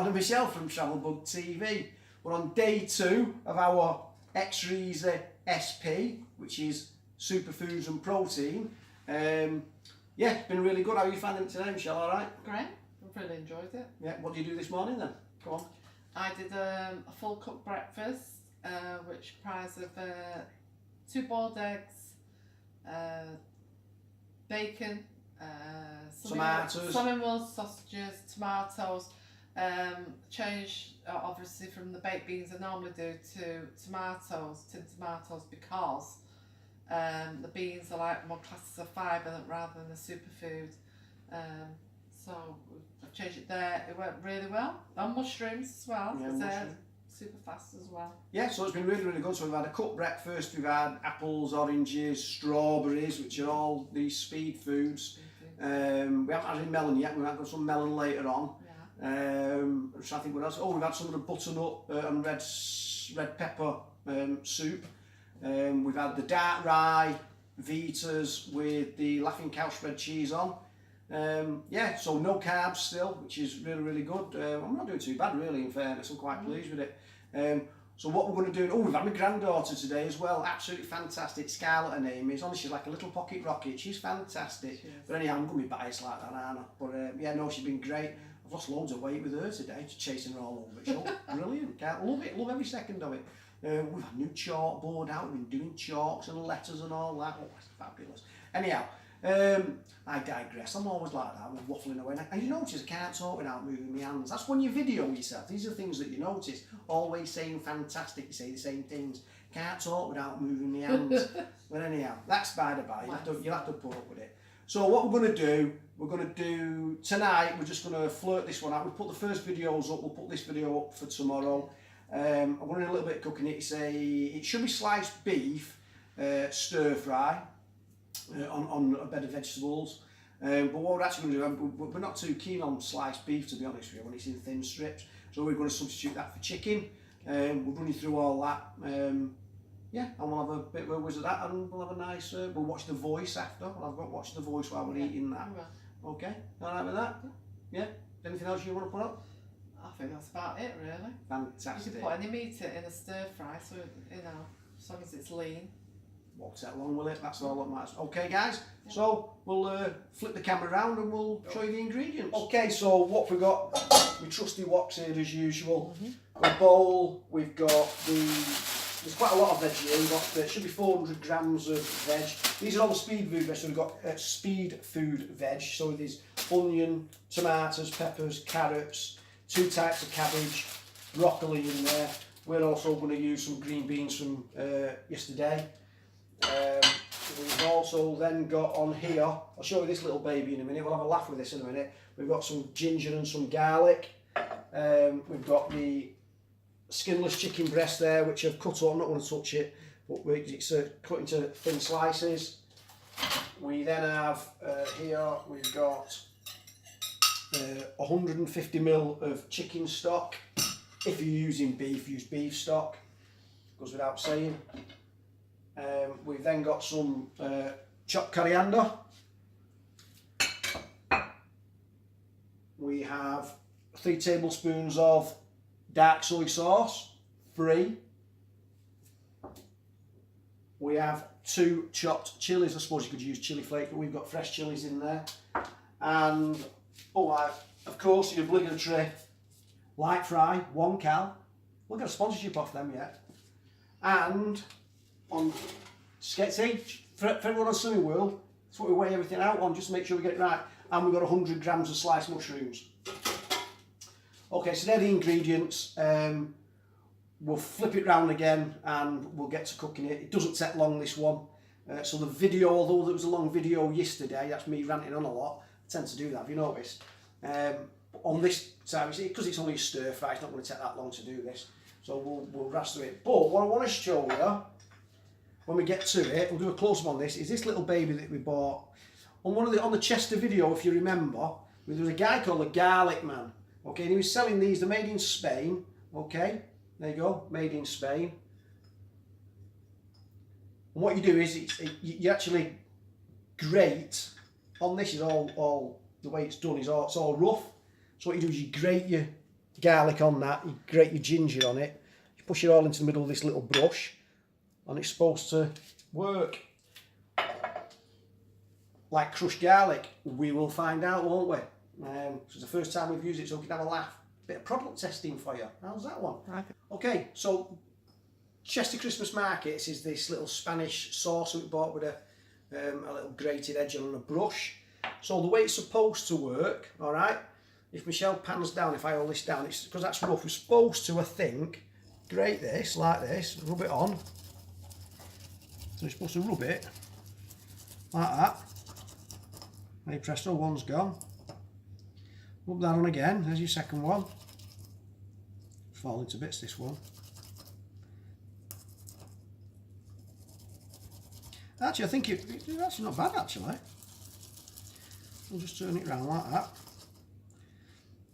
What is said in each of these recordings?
and Michelle from Travel Bug TV. We're on day 2 of our X-Reza SP, which is superfoods and protein. Yeah, it's been really good. How are you finding it today, Michelle? All right? Great. I've really enjoyed it. Yeah. What did you do this morning then? Go on. I did a full cooked breakfast, which comprised of 2 boiled eggs, bacon, Tomatoes. Cinnamon rolls, sausages, tomatoes. Changed obviously from the baked beans I normally do to tomatoes, tinned tomatoes, because the beans are like more classed as a fibre rather than a superfood. So I've changed it there. It worked really well. And mushrooms as well. Yeah, mushrooms. Super fast as well. Yeah, so it's been really, really good. So we've had a cooked breakfast, we've had apples, oranges, strawberries, which are all these speed foods. We haven't had any melon yet. We might have some melon later on. So I think what else? Oh, we've had some of the butternut and red pepper soup. We've had the dark rye Vitas with the laughing cow spread cheese on. Yeah, so no carbs still, which is really, really good. I'm not doing too bad really, in fairness. I'm quite pleased with it. So what we're going to do, we've had my granddaughter today as well, absolutely fantastic. Scarlett, her name is. Honestly, she's like a little pocket rocket. She's fantastic. Cheers. But anyhow, I'm going to be biased like that, aren't I? But yeah, no, she's been great. I've lost loads of weight with her today, just chasing her all over. She's brilliant. Can't love it, love every second of it. We've had a new chalkboard out, we've been doing chalks and letters and all that. Oh, it's fabulous. Anyhow, I digress. I'm always like that. I'm waffling away. And you notice I can't talk without moving my hands. That's when you video yourself. These are things that you notice. Always saying fantastic. You say the same things. Can't talk without moving my hands. But anyhow, that's by the by. You'll have to put up with it. So what we're going to do, tonight, we're just going to flirt this one out. We'll put the first videos up. We'll put this video up for tomorrow. I'm going to do a little bit of cooking. It should be sliced beef, stir fry. On a bed of vegetables, but what we're actually going to do, we're not too keen on sliced beef, to be honest with you, when it's in thin strips, so we're going to substitute that for chicken. We'll run you through all that, yeah, and we'll have a bit of a whiz of that, and we'll have a nice, we'll watch The Voice after. I've got to watch The Voice while we're eating that. Okay, alright with that? Yeah? Anything else you want to put up? I think that's about it really. Fantastic. You can put any meat in a stir fry, so you know, as long as it's lean. Won't take long, will it? That's all that matters. Okay, guys, so we'll flip the camera around and we'll show you the ingredients. Okay, so what we've got, my trusty woks here as usual. A bowl, we've got there's quite a lot of veg here. We've got, there should be 400 grams of veg. These are all the speed food veg, so we've got speed food veg. So there's onion, tomatoes, peppers, carrots, 2 types of cabbage, broccoli in there. We're also going to use some green beans from yesterday. We've also then got on here, I'll show you this little baby in a minute, we'll have a laugh with this in a minute. We've got some ginger and some garlic. We've got the skinless chicken breast there, which I've cut up. I'm not going to touch it, but it's cut into thin slices. We then have here, we've got 150 ml of chicken stock. If you're using beef, use beef stock, goes without saying. We've then got some chopped coriander. We have 3 tablespoons of dark soy sauce, free. We have 2 chopped chilies. I suppose you could use chili flakes, but we've got fresh chilies in there. And, of course, the obligatory light fry, 1 cal. We'll get a sponsorship off them yet. And on Sketsy, for everyone on Sunny World, that's what we weigh everything out on, just to make sure we get it right. And we've got 100 grams of sliced mushrooms. Okay, so they're the ingredients. We'll flip it round again and we'll get to cooking it. It doesn't take long, this one. So the video, although there was a long video yesterday, that's me ranting on a lot. I tend to do that, have you noticed? On this time, because it's only a stir fry, it's not going to take that long to do this. So we'll rush through it. But what I want to show you, when we get to it, we'll do a close-up on this, is this little baby that we bought. On the Chester video, if you remember, there was a guy called the Garlic Man. Okay, and he was selling these, they're made in Spain. Okay, there you go, made in Spain. And what you do is, you actually grate, on this is all the way it's done, it's all rough. So what you do is you grate your garlic on that, you grate your ginger on it, you push it all into the middle of this little brush, and it's supposed to work. Like crushed garlic, we will find out, won't we? It's the first time we've used it, so we can have a laugh. Bit of product testing for you. How's that one? Okay, so Chester Christmas Markets is this little Spanish sauce that we bought with a little grated edge on a brush. So the way it's supposed to work, all right, if Michelle pans down, if I hold this down, it's because that's rough, we're supposed to, I think, grate this like this, rub it on. So you're supposed to rub it like that. Hey presto, one's gone. Rub that on again, there's your second one. Falling to bits, this one. Actually, I think it's actually not bad, actually. We'll just turn it round like that.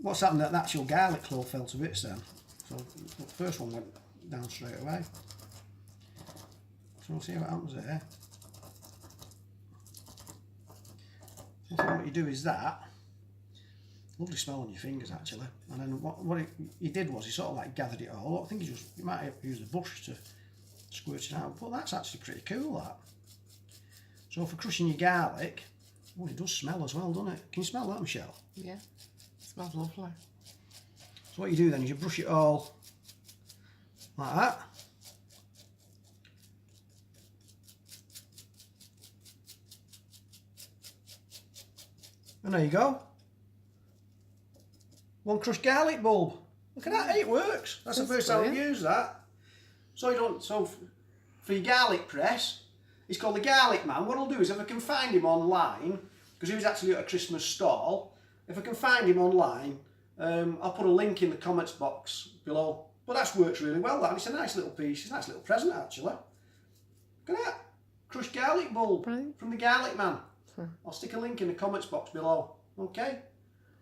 What's happened, that actual garlic clove fell to bits then. So the first one went down straight away. So we'll see what happens there. So what you do is that. Lovely smell on your fingers, actually. And then what he did was he sort of like gathered it all. I think he might have used a bush to squirt it out, but that's actually pretty cool, that. So for crushing your garlic, oh, it does smell as well, doesn't it? Can you smell that, Michelle? Yeah, it smells lovely. So what you do then is you brush it all like that. And there you go. One crushed garlic bulb. Look at that, it works. That's the first time I've used that. So you don't. So for your garlic press, it's called the Garlic Man. What I'll do is, if I can find him online, because he was actually at a Christmas stall, if I can find him online, I'll put a link in the comments box below. But that works really well. That, and it's a nice little piece. It's a nice little present, actually. Look at that, crushed garlic bulb from the Garlic Man. I'll stick a link in the comments box below. Okay,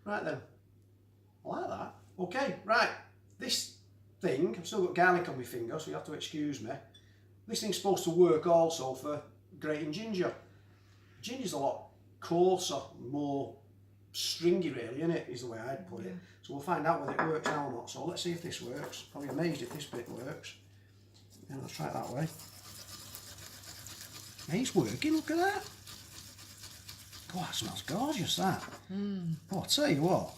right then. I like that. Okay, right. This thing, I've still got garlic on my finger, so you have to excuse me. This thing's supposed to work also for grating ginger. Ginger's a lot coarser, more stringy really, isn't it? Is the way I'd put it. So we'll find out whether it works now or not. So let's see if this works. Probably amazed if this bit works. Yeah, let's try it that way. Hey, it's working, look at that. Oh, that smells gorgeous, that. Oh, I'll tell you what.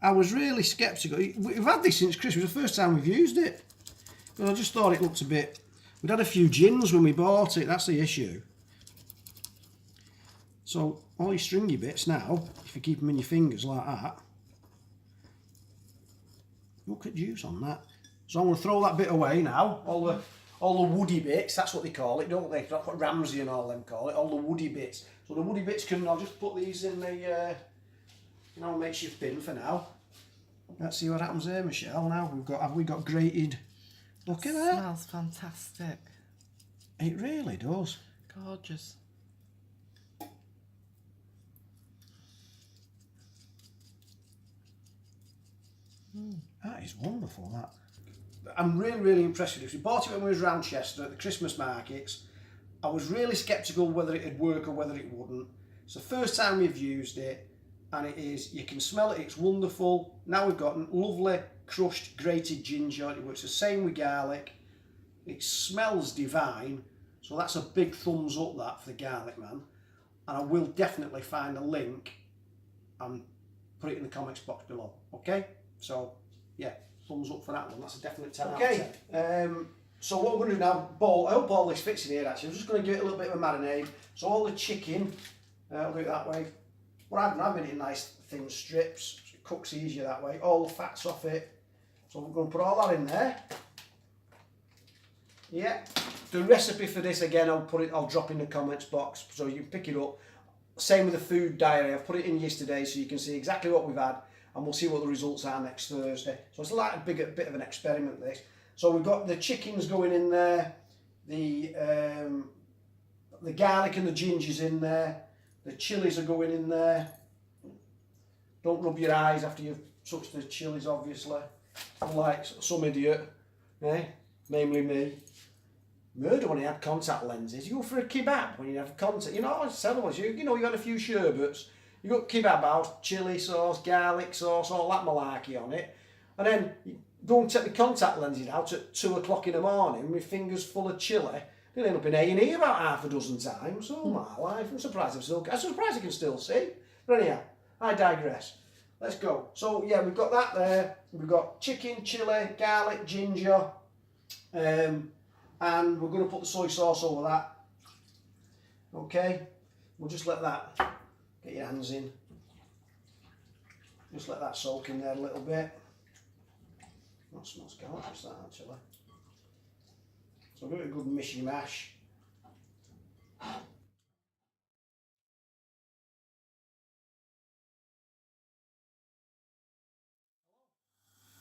I was really sceptical. We've had this since Christmas. It's the first time we've used it. But I just thought it looked a bit... We'd had a few gins when we bought it. That's the issue. So, all your stringy bits now, if you keep them in your fingers like that, look at juice on that. So I'm going to throw that bit away now. All the woody bits, that's what they call it, don't they? That's what Ramsay and all them call it, all the woody bits. So the woody bits I'll just put these in the, makeshift bin for now. Let's see what happens there, Michelle. Now have we got grated? Look at that. It smells fantastic. It really does. Gorgeous. That is wonderful, that. I'm really, really impressed with this. We bought it when we was around Chester at the Christmas markets. I was really sceptical whether it'd work or whether it wouldn't. It's the first time we've used it, and it is, you can smell it, it's wonderful. Now we've got lovely crushed grated ginger. It works the same with garlic. It smells divine, so that's a big thumbs up, that, for the Garlic Man. And I will definitely find a link and put it in the comments box below, okay? So, yeah, thumbs up for that one. That's a definite 10 out of 10. So what we're going to do now, I hope all this fits in here actually. I'm just going to give it a little bit of a marinade. So all the chicken, I'll do it that way. What I've done, I've made it in nice thin strips. So it cooks easier that way. All the fat's off it. So we're going to put all that in there. Yeah. The recipe for this again, I'll drop in the comments box so you can pick it up. Same with the food diary. I've put it in yesterday so you can see exactly what we've had. And we'll see what the results are next Thursday. So it's like a bit of an experiment, this. So we've got the chickens going in there, the garlic and the ginger's in there, the chillies are going in there. Don't rub your eyes after you've touched the chillies, obviously. Unlike some idiot, namely me. Murder when he had contact lenses. You go for a kebab when you have contact. You know, I was telling you, you had a few sherbets. You got kebab house, chilli sauce, garlic sauce, all that malarkey on it. And then you go and take the contact lenses out at 2 o'clock in the morning with fingers full of chilli. They'll end up in A&E about half a dozen times. Oh my life, I'm surprised I can still see. But anyhow, I digress. Let's go. So yeah, we've got that there. We've got chicken, chilli, garlic, ginger. And we're going to put the soy sauce over that. Okay, we'll just let that, get your hands in. Just let that soak in there a little bit. That smells gorgeous, that actually. So give it a good mishy mash.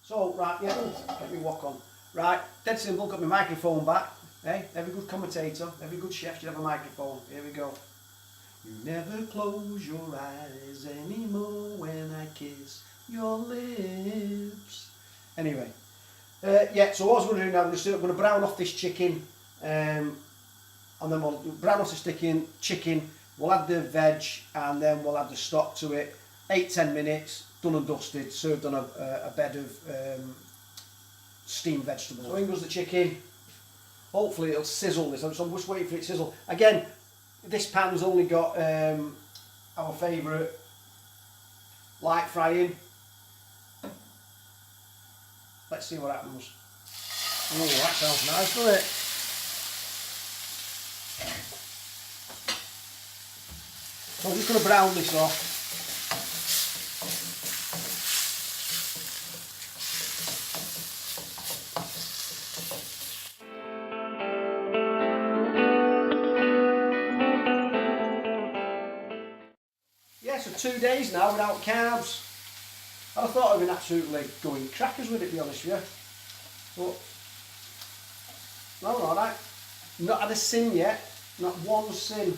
So, right, yeah, get me walk on. Right, dead simple, got my microphone back. Hey, every good commentator, every good chef should have a microphone. Here we go. You never close your eyes anymore when I kiss your lips. Anyway, yeah, so what I was going to do now, I'm going to brown off this chicken, and then we'll brown off this chicken, we'll add the veg, and then we'll add the stock to it. 8-10 minutes, done and dusted, served on a bed of steamed vegetables. So in goes the chicken. Hopefully it'll sizzle this, so I'm just waiting for it to sizzle. Again, this pan's only got our favourite light frying. Let's see what happens. Oh, that sounds nice, doesn't it? So I'm just going to brown this off. Yeah, so 2 days now without carbs. I thought I'd been absolutely going crackers with it, to be honest with you. But, no, alright. Not had a sin yet. Not one sin.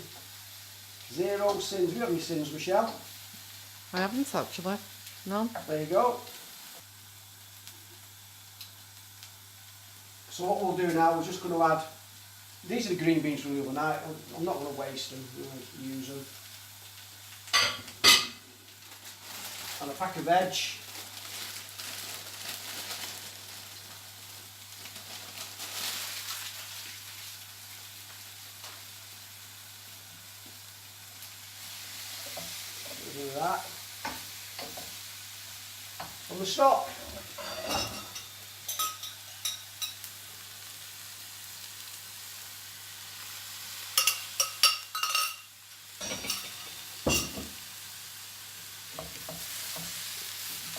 0 sins. You have any sins, Michelle? I haven't actually. No. There you go. So what we'll do now, we're just going to add, these are the green beans from the other night. I'm not going to waste them, I'm going to use them. And a pack of veg. We'll do that. On the stock.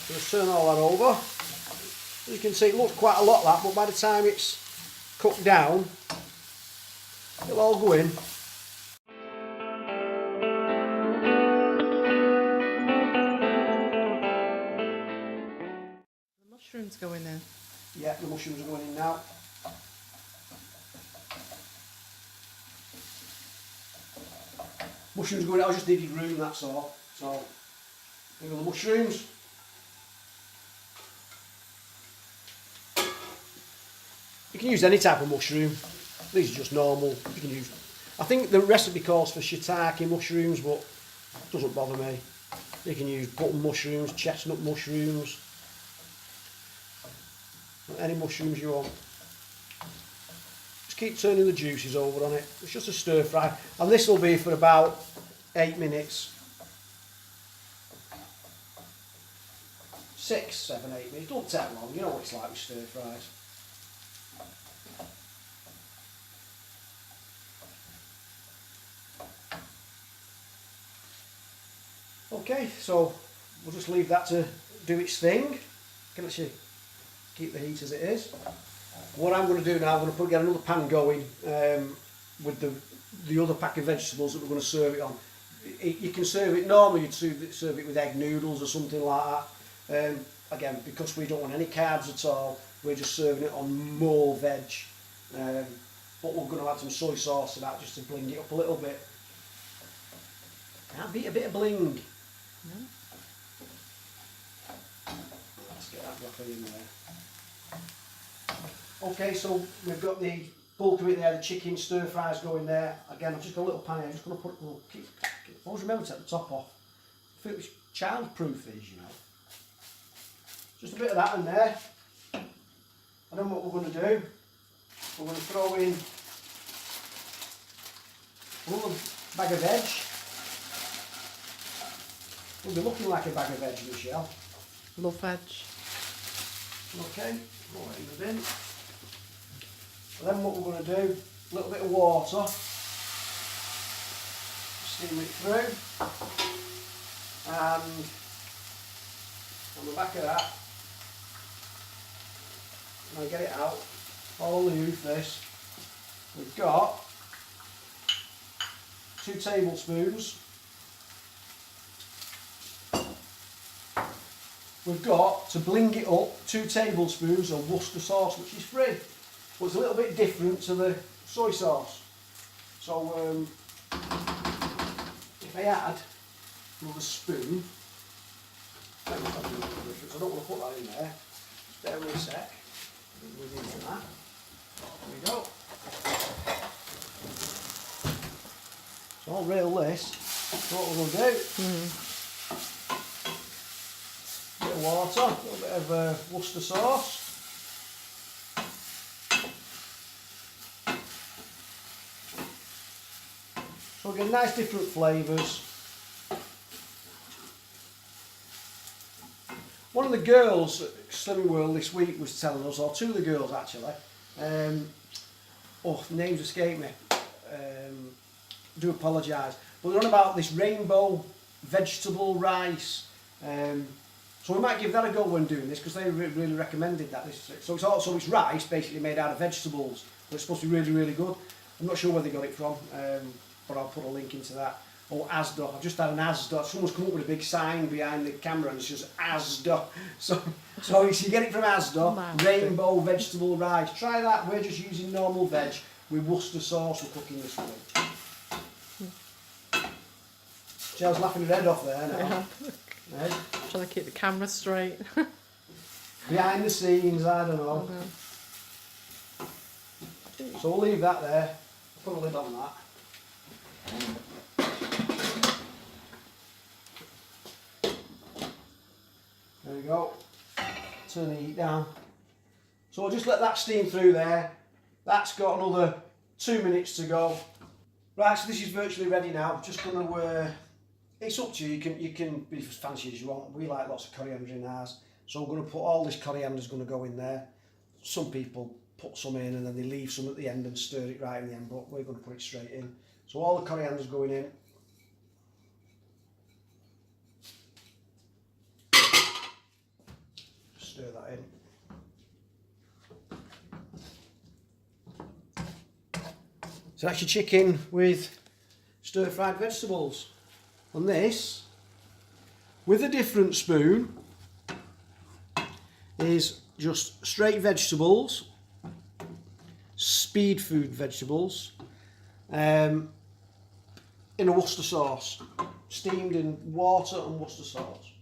Just turn all that over. As you can see, it looks quite a lot that, but by the time it's cooked down, it'll all go in. The mushrooms going in. Yeah, the mushrooms are going in now. Mushrooms going in, I just needed room, that's all. So, here are the mushrooms. You can use any type of mushroom. These are just normal. You can use. I think the recipe calls for shiitake mushrooms, but it doesn't bother me. You can use button mushrooms, chestnut mushrooms, any mushrooms you want. Just keep turning the juices over on it. It's just a stir fry, and this will be for about 8 minutes. 6, 7, 8 minutes. Don't take long. You know what it's like with stir fries. Okay, so we'll just leave that to do its thing. You can actually keep the heat as it is. What I'm going to do now, I'm going to get another pan going with the other pack of vegetables that we're going to serve it on. You can serve it, normally you'd serve it with egg noodles or something like that. Again, because we don't want any carbs at all, we're just serving it on more veg. But we're going to add some soy sauce to that just to bling it up a little bit. Can't beat a bit of bling. No. Let's get that broccoli in there. Okay, so we've got the bulk of it there, the chicken stir fries going there. Again, I've just got a little pan here, I'm just going to put, always remember to take the top off. feel it's child-proof, these, you know. Just a bit of that in there. And then what we're going to do, we're going to throw in another bag of veg. Will be looking like a bag of veg, Michelle. Love veg. Okay, throw it in the bin. And then what we're going to do, a little bit of water. Steam it through. And on the back of that, when I get it out, all the youth this, we've got 2 tablespoons. We've got, to bling it up, 2 tablespoons of Worcester sauce, which is free, but it's a little bit different to the soy sauce. So if I add another spoon, I don't want to put that in there. Just bear with me a sec. We'll do that. There we go. So I'll reel this. So what we'll do, a bit of water, a little bit of Worcester sauce. So we get nice different flavours. One of the girls at Slimming World this week was telling us, or 2 of the girls actually, names escape me, do apologise, but they're on about this rainbow vegetable rice, so we might give that a go when doing this, because they really recommended that. So it's rice basically made out of vegetables, but it's supposed to be really, really good. I'm not sure where they got it from, but I'll put a link into that. Or Asda. I've just had an Asda. Someone's come up with a big sign behind the camera and it's just Asda. So if you get it from Asda, rainbow vegetable rice. Try that. We're just using normal veg with Worcester sauce we're cooking this week. Jill's laughing her head off there now. Yeah. Trying to keep the camera straight. Behind the scenes, I don't know. So we'll leave that there. I'll put a lid on that. There we go. Turn the heat down. So we'll just let that steam through there. That's got another 2 minutes to go. Right, so this is virtually ready now. I'm just going to, it's up to you. You can be as fancy as you want. We like lots of coriander in ours. So we're going to put all this coriander is going to go in there. Some people put some in and then they leave some at the end and stir it right in the end, but we're going to put it straight in. So all the coriander is going in. Stir that in. So that's your chicken with stir-fried vegetables. And this, with a different spoon, is just straight vegetables, speed food vegetables, in a Worcester sauce, steamed in water and Worcester sauce.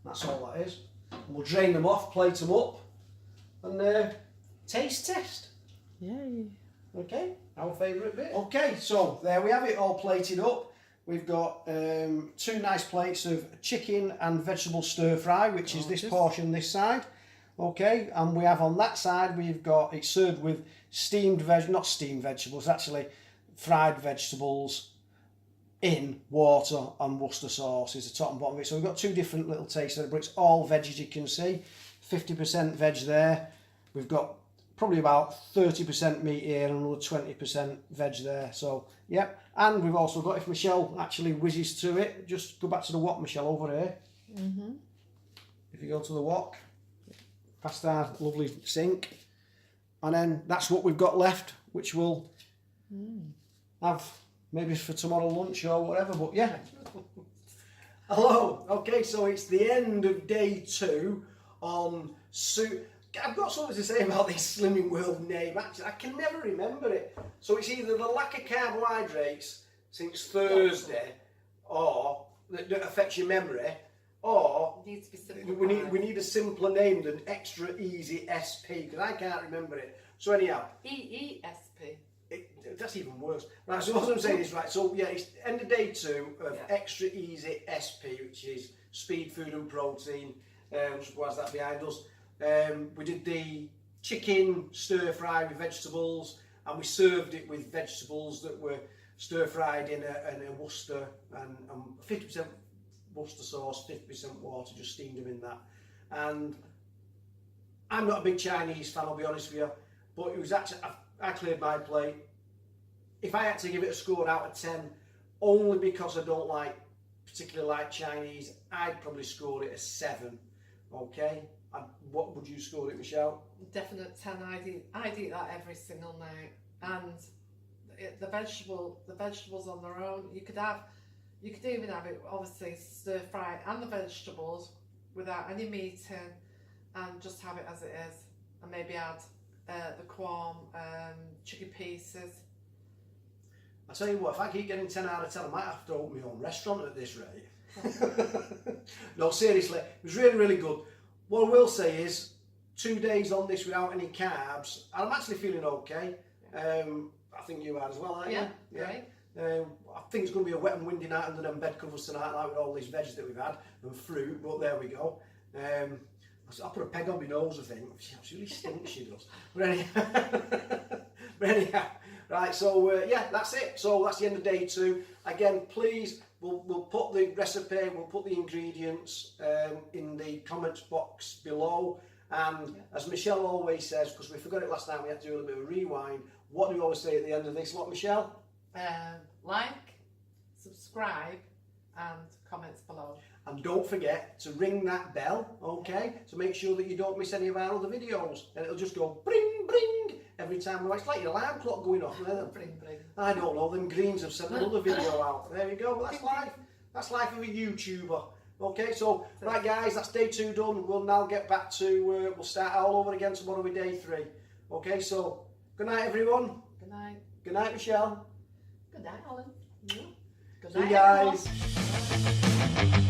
That's all that is. And we'll drain them off, plate them up, and taste test. Yay. Okay, our favourite bit. Okay, so there we have it all plated up. We've got 2 nice plates of chicken and vegetable stir fry, which is this portion this side. Okay, and we have on that side, we've got it served with not steamed vegetables, actually fried vegetables in water and Worcester sauce is the top and bottom of it. So we've got 2 different little tastes there, but it's all veg as you can see. 50% veg there. We've got probably about 30% meat here and another 20% veg there. So, yep. And we've also got, if Michelle actually whizzes to it, just go back to the wok, Michelle, over here. If you go to the wok, past our lovely sink. And then that's what we've got left, which we'll have maybe for tomorrow lunch or whatever, but yeah. Hello. Okay, so it's the end of day 2 on soup. I've got something to say about this Slimming World name. Actually, I can never remember it. So it's either the lack of carbohydrates since Thursday, or that affects your memory, or Needs to be we need a simpler name than Extra Easy SP, because I can't remember it. So anyhow, EESP. That's even worse. Right, so what I'm saying is, right, so yeah, it's end of day 2 of Extra Easy SP, which is speed food and protein, which was that behind us. We did the chicken stir fry with vegetables, and we served it with vegetables that were stir fried in a Worcester and 50% Worcester sauce, 50% water, just steamed them in that. And I'm not a big Chinese fan, I'll be honest with you, but it was actually, I cleared my plate. If I had to give it a score out of 10, only because I don't particularly like Chinese, I'd probably score it a 7. Okay? And what would you score it, Michelle? Definite 10. I'd eat that every single night. And the vegetables on their own, you could even have it obviously stir fry and the vegetables without any meat in, and just have it as it is, and maybe add the quorn, chicken pieces. I tell you what, if I keep getting 10 out of 10, I might have to open my own restaurant at this rate. No, seriously, it was really, really good. What I will say is, 2 days on this without any carbs, and I'm actually feeling okay. I think you are as well, aren't you? Yeah, right. I think it's going to be a wet and windy night under them bed covers tonight, like with all these veg that we've had and fruit, but there we go. I put a peg on my nose, I think. She absolutely stinks, she does. But anyhow, right, so yeah, that's it. So that's the end of day 2. Again, please, we'll put the recipe, we'll put the ingredients in the comments box below. And as Michelle always says, because we forgot it last time, we had to do a little bit of a rewind. What do we always say at the end of this? What, Michelle? Like, subscribe, and comments below. And don't forget to ring that bell, okay? To make sure that you don't miss any of our other videos. And it'll just go bring, bring every time. It's like your alarm clock going off. Bring, bring. I don't know, them greens have sent another video out. There you go, well, that's life. That's life of a YouTuber. Okay, so, right guys, that's day 2 done. We'll now get back to, we'll start all over again tomorrow with day 3. Okay, so, good night everyone. Good night. Good night, Michelle. Good night, Alan. Good See night, you guys. everyone.